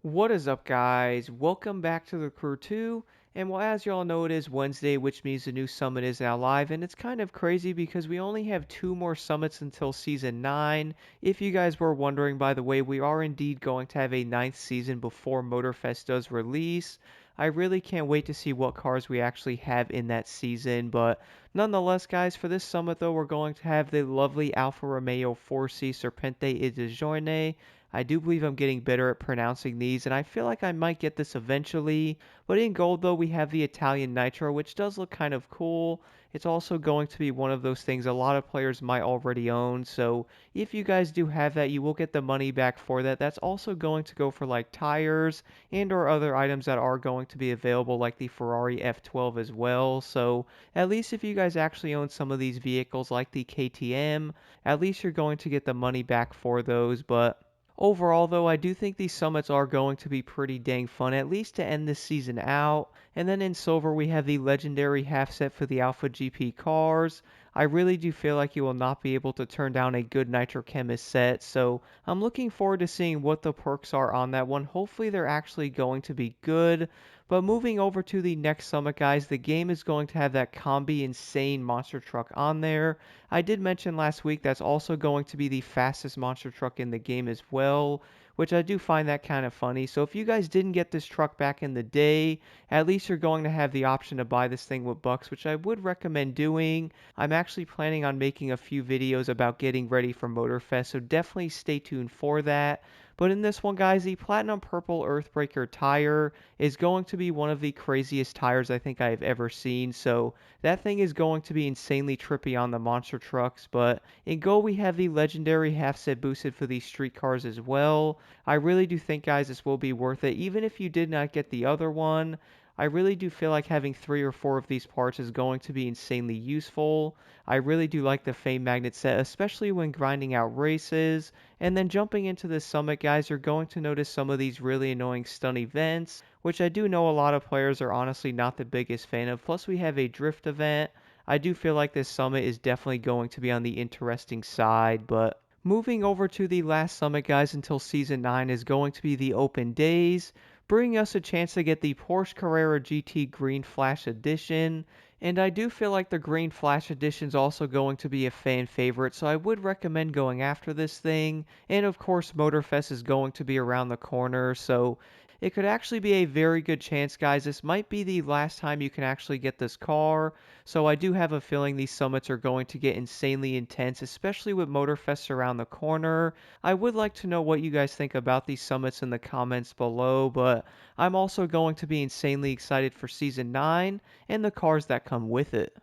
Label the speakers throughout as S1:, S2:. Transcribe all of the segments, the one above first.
S1: What is up, guys? Welcome back to the Crew 2. And well, as y'all know, it is Wednesday, which means the new summit is now live. And it's kind of crazy because we only have two more summits until season 9. If you guys were wondering, by the way, we are indeed going to have a ninth season before Motorfest does release. I really can't wait to see what cars we actually have in that season. But nonetheless, guys, for this summit, though, we're going to have the lovely Alfa Romeo 4C Serpente e Disgiorno. I do believe I'm getting better at pronouncing these, and I feel like I might get this eventually. But in gold, though, we have the Italian Nitro, which does look kind of cool. It's also going to be one of those things a lot of players might already own. So if you guys do have that, you will get the money back for that. That's also going to go for like tires and or other items that are going to be available, like the Ferrari F12 as well. So at least if you guys actually own some of these vehicles like the KTM, at least you're going to get the money back for those. But overall, though, I do think these summits are going to be pretty dang fun, at least to end this season out. And then in silver, we have the legendary half set for the Alpha GP cars. I really do feel like you will not be able to turn down a good Nitro Chemist set, so I'm looking forward to seeing what the perks are on that one. Hopefully, they're actually going to be good. But moving over to the next summit, guys, the game is going to have that Combi Insane monster truck on there. I did mention last week that's also going to be the fastest monster truck in the game as well, which I do find that kind of funny. So if you guys didn't get this truck back in the day, at least you're going to have the option to buy this thing with bucks, which I would recommend doing. I'm actually planning on making a few videos about getting ready for Motorfest, so definitely stay tuned for that. But in this one, guys, the Platinum Purple Earthbreaker tire is going to be one of the craziest tires I think I've ever seen. So that thing is going to be insanely trippy on the monster trucks. But in Go, we have the legendary half set boosted for these street cars as well. I really do think, guys, this will be worth it. Even if you did not get the other one, I really do feel like having 3 or 4 of these parts is going to be insanely useful. I really do like the Fame Magnet set, especially when grinding out races. And then jumping into the summit, guys, you're going to notice some of these really annoying stun events, which I do know a lot of players are honestly not the biggest fan of. Plus, we have a drift event. I do feel like this summit is definitely going to be on the interesting side, but moving over to the last summit, guys, until season 9 is going to be the open days, bringing us a chance to get the Porsche Carrera GT Green Flash Edition. And I do feel like the Green Flash Edition is also going to be a fan favorite, so I would recommend going after this thing. And of course, Motorfest is going to be around the corner, so it could actually be a very good chance, guys. This might be the last time you can actually get this car, so I do have a feeling these summits are going to get insanely intense, especially with Motorfest around the corner. I would like to know what you guys think about these summits in the comments below, but I'm also going to be insanely excited for Season 9 and the cars that come with it.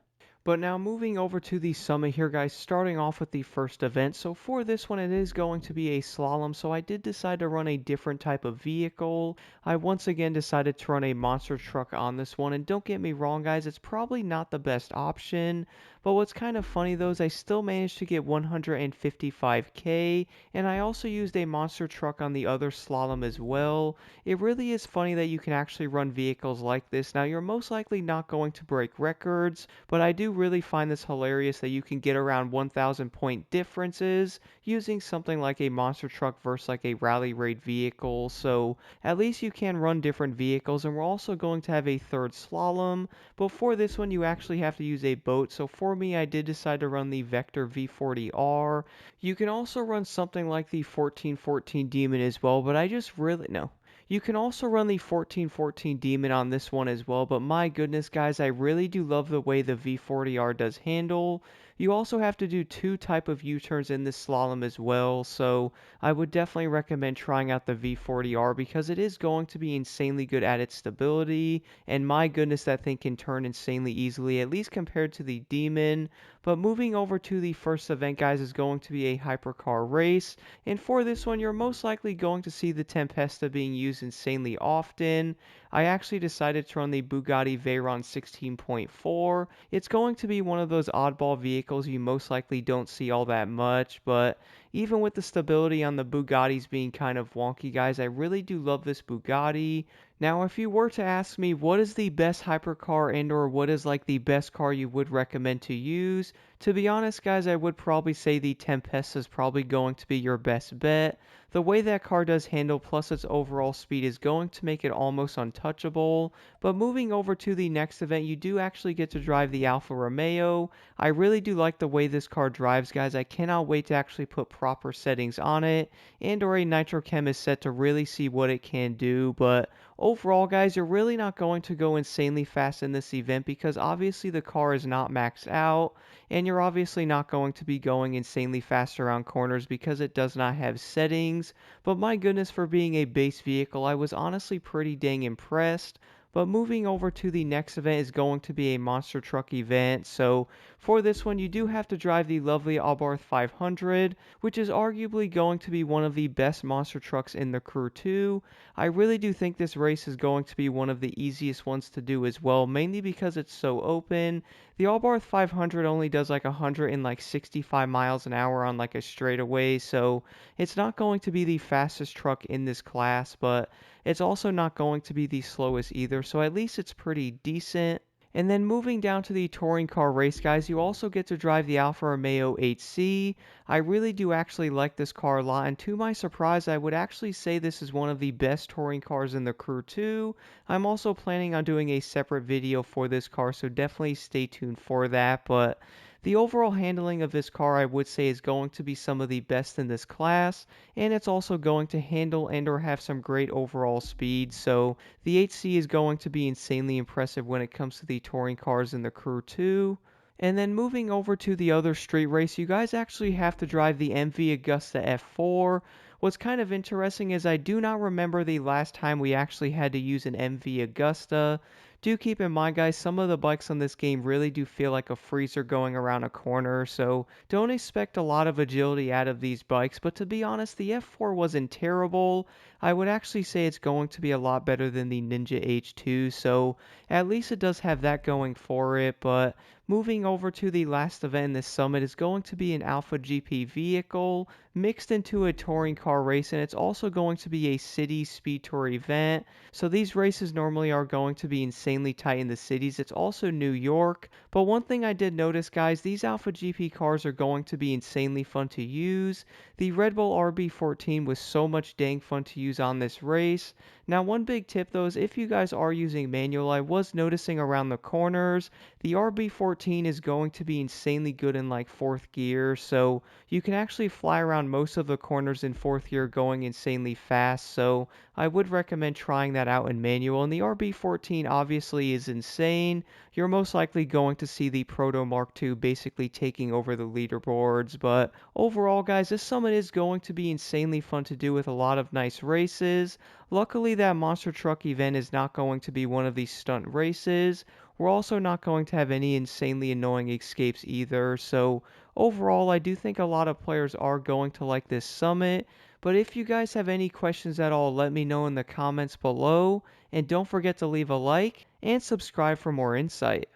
S1: But now moving over to the summit here, guys, starting off with the first event. So for this one, it is going to be a slalom. So I did decide to run a different type of vehicle. I once again decided to run a monster truck on this one. And don't get me wrong, guys, it's probably not the best option. But what's kind of funny though is I still managed to get 155K. And I also used a monster truck on the other slalom as well. It really is funny that you can actually run vehicles like this. Now, you're most likely not going to break records, but I do really find this hilarious that you can get around 1,000 point differences using something like a monster truck versus like a rally raid vehicle. So at least you can run different vehicles, and we're also going to have a third slalom. But for this one, you actually have to use a boat. So for me, I did decide to run the Vector V40R. You can also run something like the 1414 Demon as well, but I just really no. You can also run the 1414 Demon on this one as well, but my goodness, guys, I really do love the way the V40R does handle. You also have to do 2 type of U-turns in this slalom as well, so I would definitely recommend trying out the V40R because it is going to be insanely good at its stability, and my goodness, that thing can turn insanely easily, at least compared to the Demon. But moving over to the first event, guys, is going to be a hypercar race, and for this one, you're most likely going to see the Tempesta being used insanely often. I actually decided to run the Bugatti Veyron 16.4. It's going to be one of those oddball vehicles you most likely don't see all that much, but even with the stability on the Bugattis being kind of wonky, guys, I really do love this Bugatti. Now, if you were to ask me what is the best hypercar and or what is like the best car you would recommend to use, To be honest, guys, I would probably say the Tempest is probably going to be your best bet. The way that car does handle plus its overall speed is going to make it almost untouchable. But moving over to the next event, you do actually get to drive the Alfa Romeo. I really do like the way this car drives, guys. I cannot wait to actually put proper settings on it and or a nitro chemist set to really see what it can do. But overall, guys, you're really not going to go insanely fast in this event because obviously the car is not maxed out, and you're obviously not going to be going insanely fast around corners because it does not have settings. But my goodness, for being a base vehicle, I was honestly pretty dang impressed. But moving over to the next event is going to be a monster truck event. So for this one, you do have to drive the lovely Abarth 500, which is arguably going to be one of the best monster trucks in the Crew 2. I really do think this race is going to be one of the easiest ones to do as well, mainly because it's so open. The Abarth 500 only does like 165 miles an hour on like a straightaway, so it's not going to be the fastest truck in this class, but it's also not going to be the slowest either, so at least it's pretty decent. And then moving down to the touring car race, guys, you also get to drive the Alfa Romeo 8C. I really do actually like this car a lot, and to my surprise, I would actually say this is one of the best touring cars in the Crew 2. I'm also planning on doing a separate video for this car, so definitely stay tuned for that. But the overall handling of this car, I would say, is going to be some of the best in this class, and it's also going to handle and or have some great overall speed. So the 8C is going to be insanely impressive when it comes to the touring cars in the Crew 2. And then moving over to the other street race, you guys actually have to drive the MV Augusta F4. What's kind of interesting is I do not remember the last time we actually had to use an MV Augusta. Do keep in mind, guys, some of the bikes on this game really do feel like a freezer going around a corner, so don't expect a lot of agility out of these bikes. But to be honest, the F4 wasn't terrible. I would actually say it's going to be a lot better than the Ninja H2, so at least it does have that going for it. But moving over to the last event in this summit is going to be an Alpha GP vehicle mixed into a touring car race, and it's also going to be a city speed tour event. So these races normally are going to be insanely tight in the cities. It's also New York. But one thing I did notice, guys, these Alpha GP cars are going to be insanely fun to use. The Red Bull RB14 was so much dang fun to use on this race. Now, one big tip though is if you guys are using manual, I was noticing around the corners, the RB14 is going to be insanely good in like 4th gear. So you can actually fly around most of the corners in 4th gear going insanely fast. So I would recommend trying that out in manual. And the RB14 obviously is insane. You're most likely going to see the Proto Mark II basically taking over the leaderboards. But overall, guys, this summit is going to be insanely fun to do with a lot of nice races. Luckily, that monster truck event is not going to be one of these stunt races. We're also not going to have any insanely annoying escapes either. So overall, I do think a lot of players are going to like this summit. But if you guys have any questions at all, let me know in the comments below. And don't forget to leave a like and subscribe for more insight.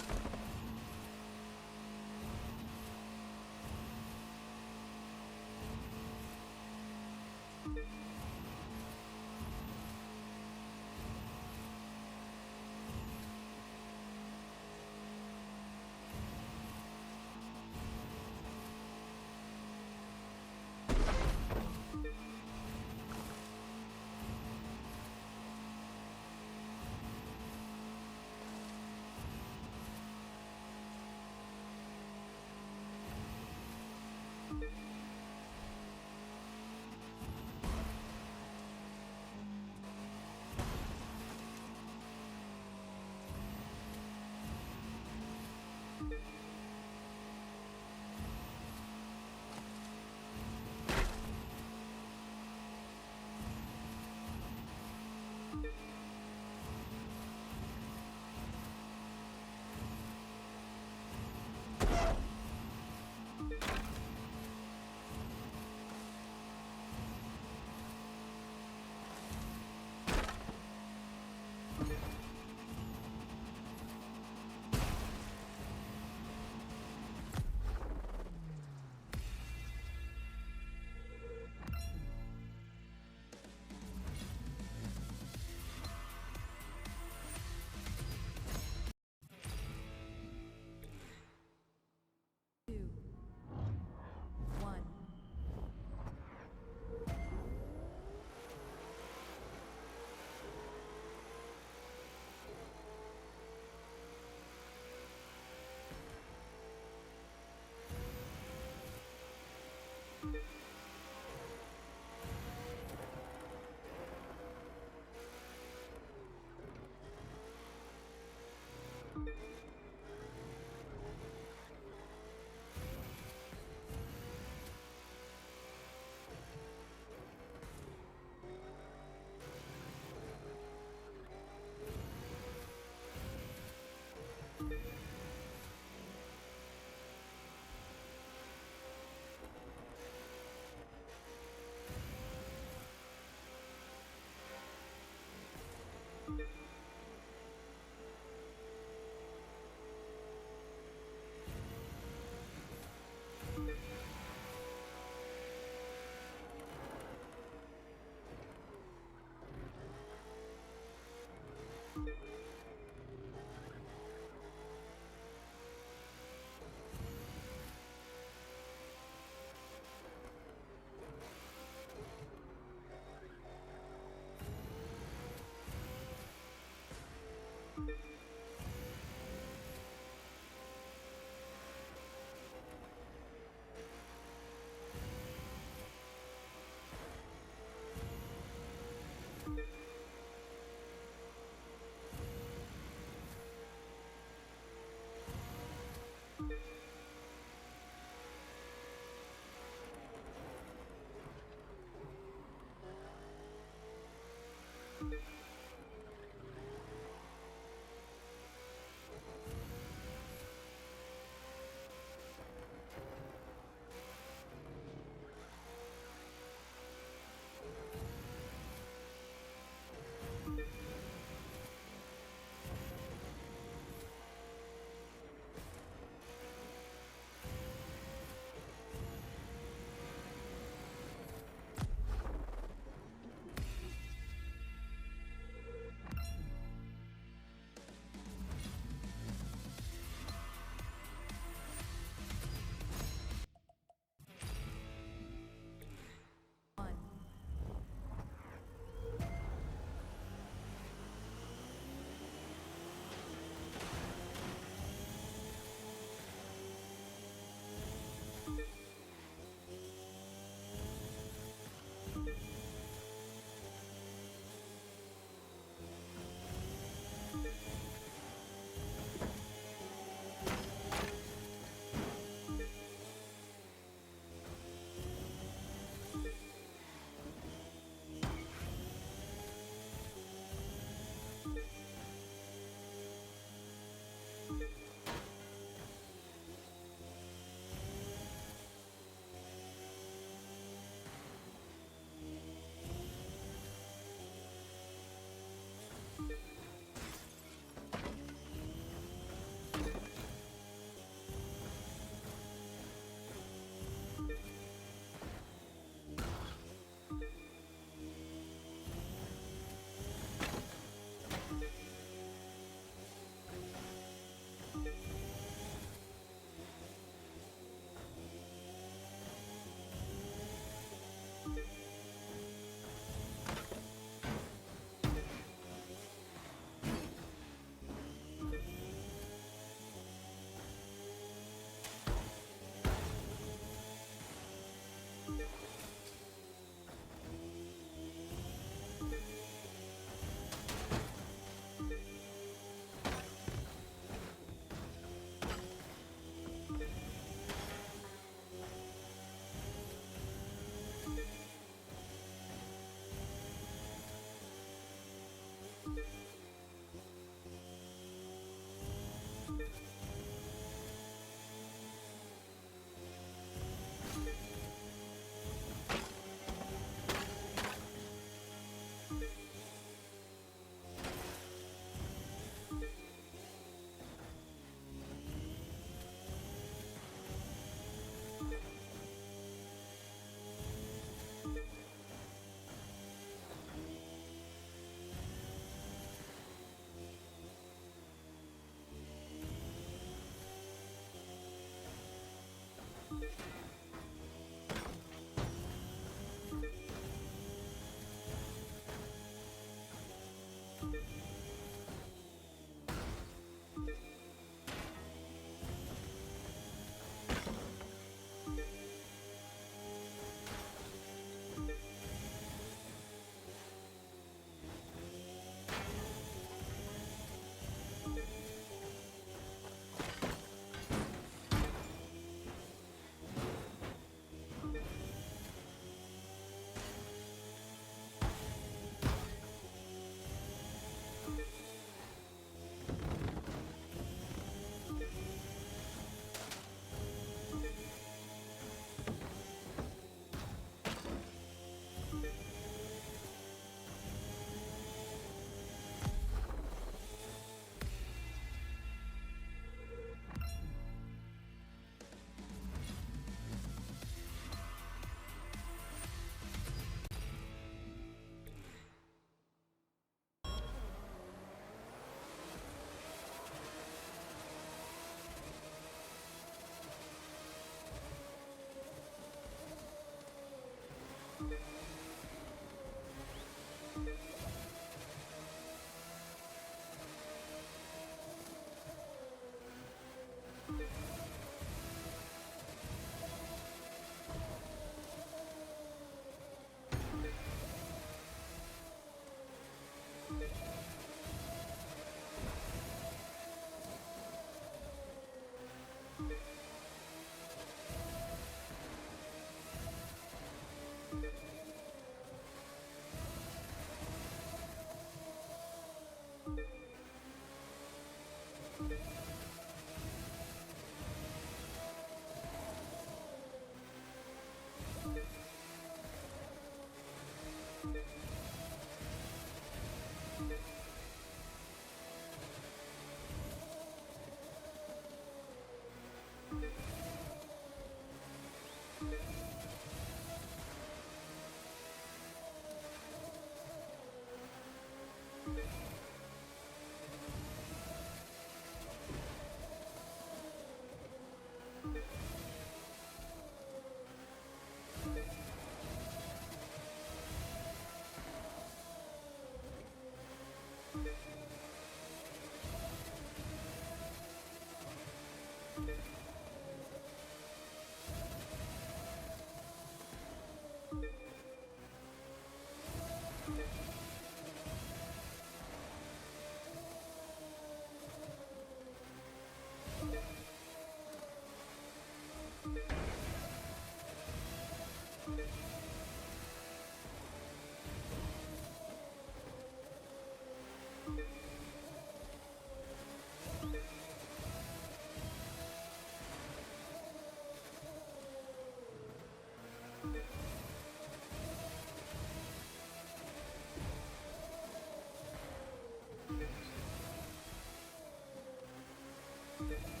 S2: Okay.